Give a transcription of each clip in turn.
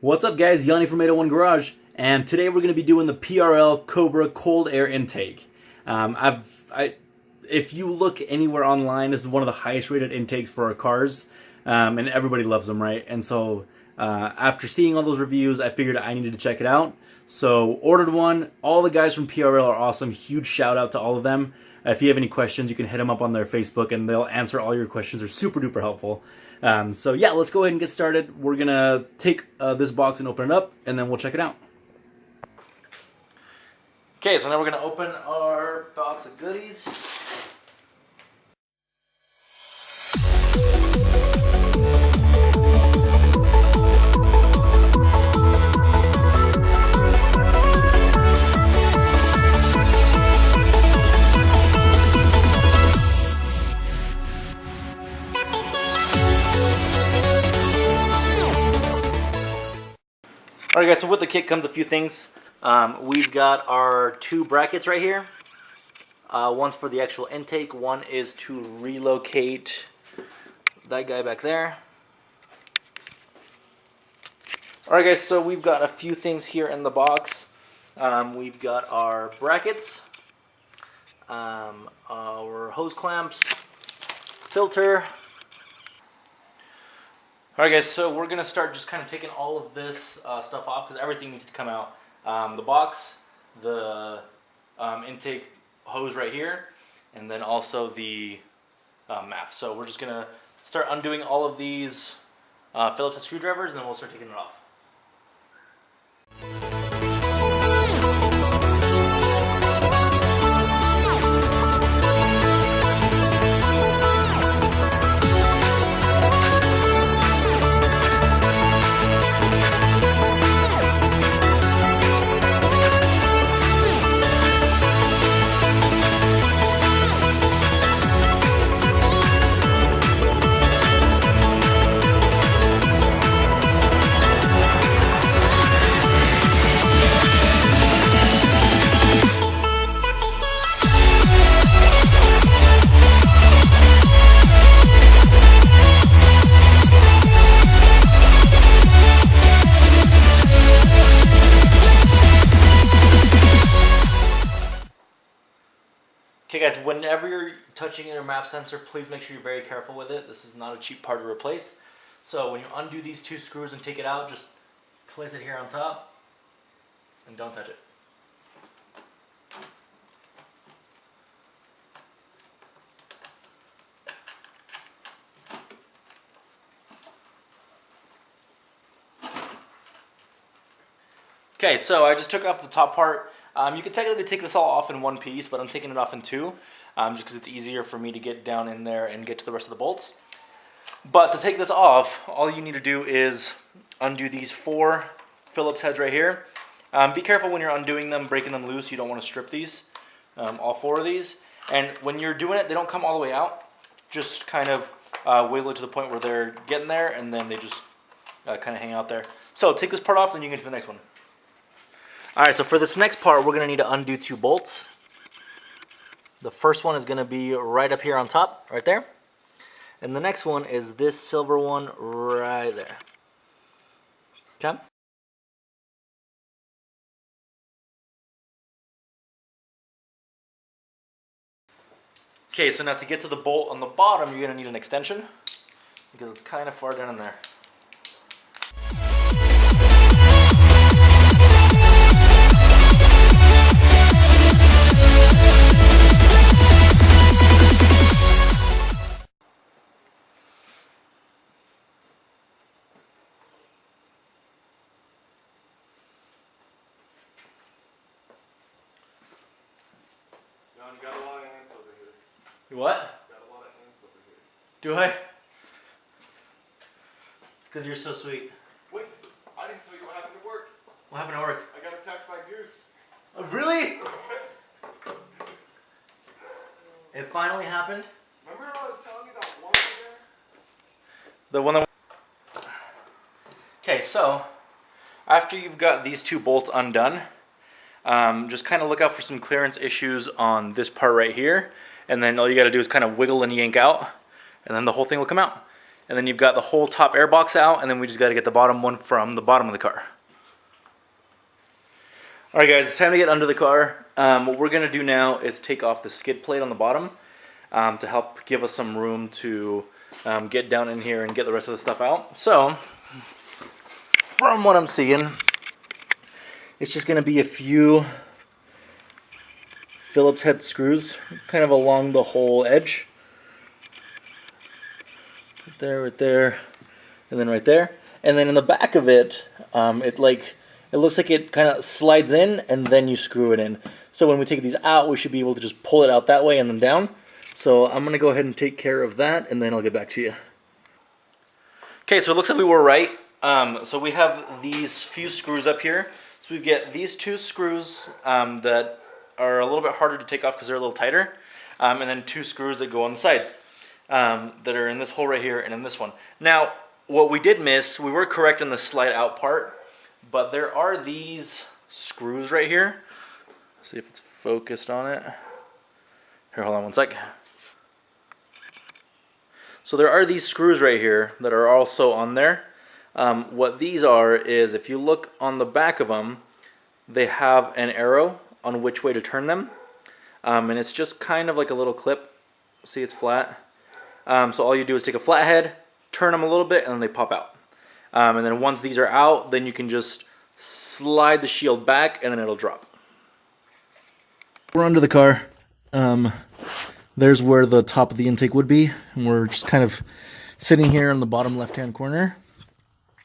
What's up guys, Yanni from 801 Garage, and today we're going to be doing the PRL Cobra cold air intake. If you look anywhere online, this is one of the highest rated intakes for our cars, and everybody loves them, right? And so after seeing all those reviews, I figured I needed to check it out. So ordered one. All the guys from PRL are awesome. Huge shout out to all of them. If you have any questions, you can hit them up on their Facebook and they'll answer all your questions. They're super duper helpful. So yeah, let's go ahead and get started. We're gonna take this box and open it up, and then we'll check it out. Okay, so now we're gonna open our box of goodies. Alright guys, so with the kit comes a few things. We've got our two brackets right here. One's for the actual intake, one is to relocate that guy back there. Alright guys, so we've got a few things here in the box. We've got our brackets, our hose clamps, filter. Alright guys, so we're going to start just kind of taking all of this stuff off because everything needs to come out. The box, the intake hose right here, and then also the MAF. So we're just going to start undoing all of these Phillips screwdrivers, and then we'll start taking it off. Okay guys, whenever you're touching your MAP sensor, please make sure you're very careful with it. This is not a cheap part to replace. So when you undo these two screws and take it out, just place it here on top and don't touch it. Okay, so I just took off the top part. You can technically take this all off in one piece, but I'm taking it off in two, just because it's easier for me to get down in there and get to the rest of the bolts. But to take this off, all you need to do is undo these four Phillips heads right here. Be careful when you're undoing them, breaking them loose. You don't want to strip these, all four of these. And when you're doing it, they don't come all the way out. Just kind of wiggle it to the point where they're getting there, and then they just kind of hang out there. So take this part off, then you can get to the next one. Alright, so for this next part, we're going to need to undo two bolts. The first one is going to be right up here on top, right there. And the next one is this silver one right there. Okay? Okay, so now to get to the bolt on the bottom, you're going to need an extension because it's kind of far down in there. You got a lot of ants over here. You what? Got a lot of ants over here. Do I? It's because you're so sweet. Wait, I didn't tell you what happened at work. What happened at work? I got attacked by a goose. Oh, really? It finally happened? Remember how I was telling you that one over there? The one that... Okay, so after you've got these two bolts undone, just kind of look out for some clearance issues on this part right here, and then all you got to do is kind of wiggle and yank out, and then the whole thing will come out. and then you've got the whole top air box out, and then we just got to get the bottom one from the bottom of the car. All right, guys, it's time to get under the car. What we're gonna do now is take off the skid plate on the bottom to help give us some room to get down in here and get the rest of the stuff out. So, from what I'm seeing, it's just gonna be a few Phillips head screws kind of along the whole edge. Right there, and then right there. And then in the back of it, it looks like it kind of slides in and then you screw it in. So when we take these out, we should be able to just pull it out that way and then down. So I'm going to go ahead and take care of that, and then I'll get back to you. Okay, so it looks like we were right. So we have these few screws up here. So we get these two screws that are a little bit harder to take off because they're a little tighter. And then two screws that go on the sides that are in this hole right here and in this one. Now, what we did miss, we were correct in the slide out part, but there are these screws right here. See if it's focused on it. Here, hold on one sec. So there are these screws right here that are also on there. What these are is, if you look on the back of them, they have an arrow on which way to turn them. And it's just kind of like a little clip. See, it's flat. So all you do is take a flathead, turn them a little bit, and then they pop out. And then once these are out, then you can just slide the shield back and then it'll drop. We're under the car. There's where the top of the intake would be, and we're just kind of sitting here in the bottom left-hand corner.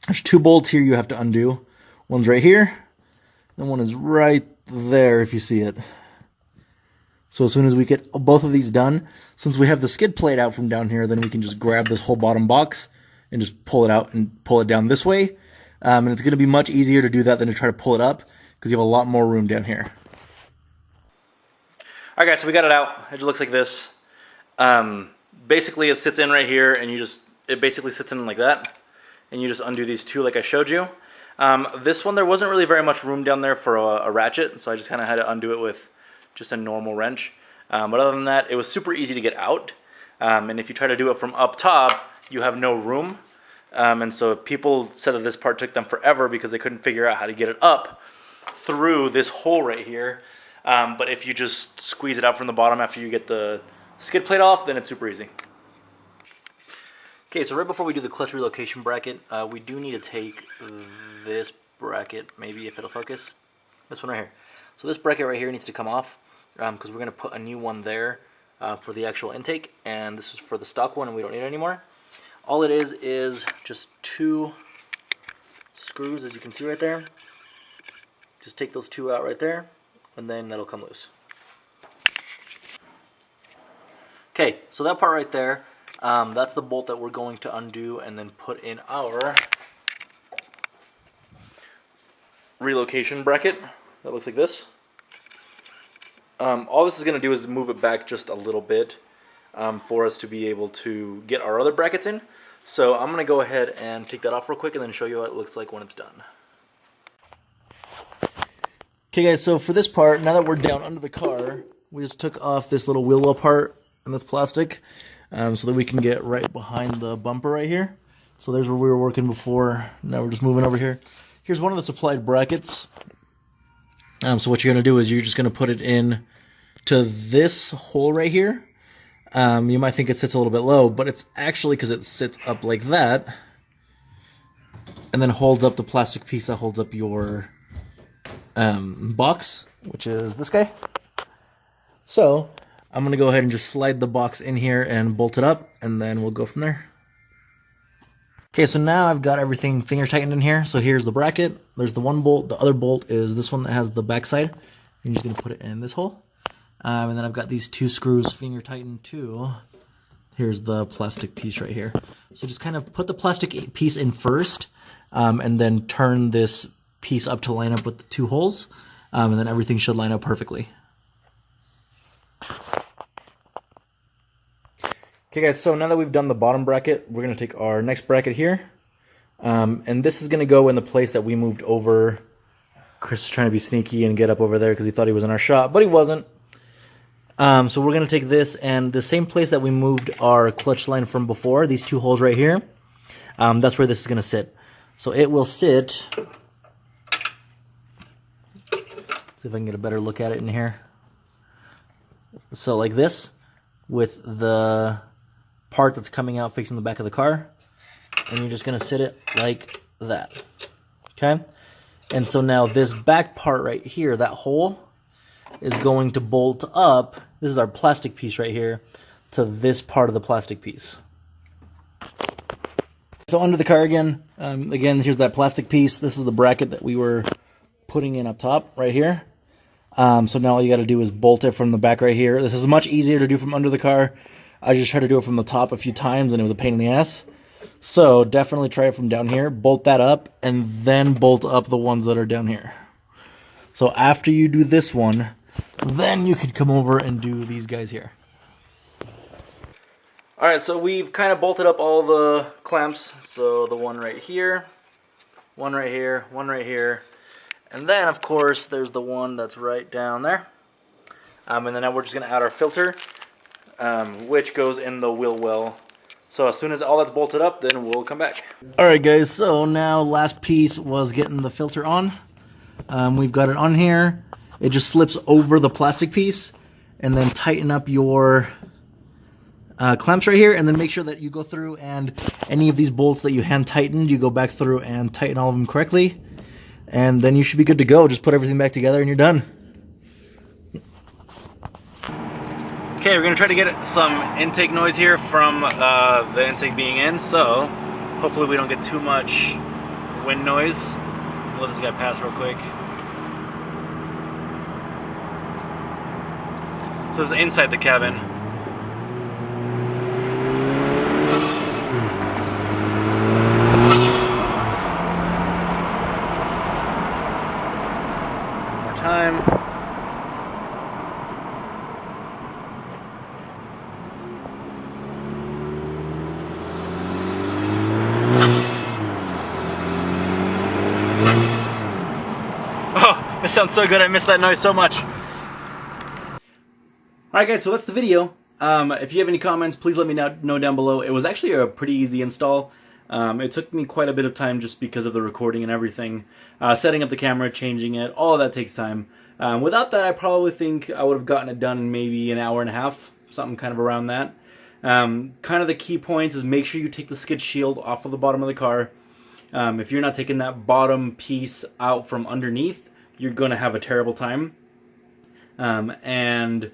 There's two bolts here you have to undo. One's right here, and one is right there if you see it. So as soon as we get both of these done, since we have the skid plate out from down here, then we can just grab this whole bottom box and just pull it out and pull it down this way. And it's going to be much easier to do that than to try to pull it up because you have a lot more room down here. Alright guys, so we got it out. It looks like this. Basically it sits in right here, and it basically sits in like that. And you just undo these two like I showed you. This one, there wasn't really very much room down there for a ratchet, so I just kind of had to undo it with just a normal wrench. But other than that, it was super easy to get out. And if you try to do it from up top, you have no room. And so people said that this part took them forever because they couldn't figure out how to get it up through this hole right here. But if you just squeeze it out from the bottom after you get the skid plate off, then it's super easy. Okay, so right before we do the clutch relocation bracket, we do need to take this bracket, maybe if it'll focus. This one right here. So this bracket right here needs to come off because we're going to put a new one there for the actual intake, and this is for the stock one and we don't need it anymore. All it is just two screws, as you can see right there. Just take those two out right there, and then that'll come loose. Okay, so that part right there, that's the bolt that we're going to undo and then put in our relocation bracket. That looks like this. All this is going to do is move it back just a little bit for us to be able to get our other brackets in. So I'm going to go ahead and take that off real quick and then show you what it looks like when it's done. Okay guys, so for this part, now that we're down under the car, we just took off this little wheel well part and this plastic so that we can get right behind the bumper right here. So there's where we were working before. Now we're just moving over here. Here's one of the supplied brackets. So what you're going to do is you're just going to put it in to this hole right here. You might think it sits a little bit low, but it's actually because it sits up like that and then holds up the plastic piece that holds up your box, which is this guy. So I'm going to go ahead and just slide the box in here and bolt it up, and then we'll go from there. Okay, so now I've got everything finger tightened in here. So here's the bracket. There's the one bolt. The other bolt is this one that has the back side. I'm just going to put it in this hole. And then I've got these two screws finger tightened too. Here's the plastic piece right here. So just kind of put the plastic piece in first, and then turn this piece up to line up with the two holes, and then everything should line up perfectly. Okay guys, so now that we've done the bottom bracket, we're going to take our next bracket here, and this is going to go in the place that we moved over. Chris is trying to be sneaky and get up over there because he thought he was in our shop, but he wasn't. So we're going to take this, and the same place that we moved our clutch line from before, these two holes right here, that's where this is going to sit. So it will sit, see if I can get a better look at it in here. So like this, with the part that's coming out facing the back of the car, and you're just going to sit it like that. Okay? And so now this back part right here, that hole, is going to bolt up, this is our plastic piece right here, to this part of the plastic piece. So under the car again, here's that plastic piece. This is the bracket that we were putting in up top right here. So now all you got to do is bolt it from the back right here. This is much easier to do from under the car. I just tried to do it from the top a few times and it was a pain in the ass. So definitely try it from down here, bolt that up, and then bolt up the ones that are down here. So after you do this one, then you could come over and do these guys here. Alright, so we've kind of bolted up all the clamps. So the one right here, one right here, one right here. And then, of course, there's the one that's right down there. And then now we're just going to add our filter, which goes in the wheel well. So as soon as all that's bolted up, then we'll come back. Alright guys, so now last piece was getting the filter on. We've got it on here. It just slips over the plastic piece. And then tighten up your clamps right here. And then make sure that you go through and any of these bolts that you hand tightened, you go back through and tighten all of them correctly. And then you should be good to go. Just put everything back together and you're done. Okay, we're going to try to get some intake noise here from the intake being in, so hopefully we don't get too much wind noise. Let this guy pass real quick. So this is inside the cabin. One more time. That sounds so good. I miss that noise so much. Alright guys, so that's the video. If you have any comments, please let me know down below. It was actually a pretty easy install. It took me quite a bit of time just because of the recording and everything. Setting up the camera, changing it, all of that takes time. Without that, I probably think I would have gotten it done in maybe an hour and a half, something kind of around that. Kind of the key points is make sure you take the skid shield off of the bottom of the car. If you're not taking that bottom piece out from underneath, you're going to have a terrible time. And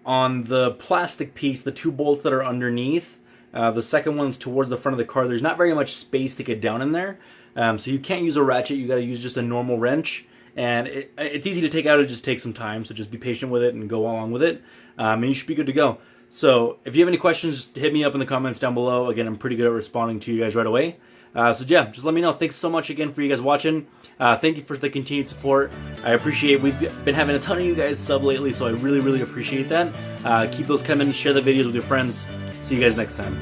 on the plastic piece, the two bolts that are underneath, the second one's towards the front of the car, there's not very much space to get down in there. So you can't use a ratchet, you got to use just a normal wrench. And it's easy to take out, it just takes some time, so just be patient with it and go along with it. And you should be good to go. So if you have any questions, just hit me up in the comments down below. Again, I'm pretty good at responding to you guys right away. So yeah, just let me know. Thanks so much again for you guys watching. Thank you for the continued support. I appreciate it. We've been having a ton of you guys sub lately, so I really, really appreciate that. Keep those coming. Share the videos with your friends. See you guys next time.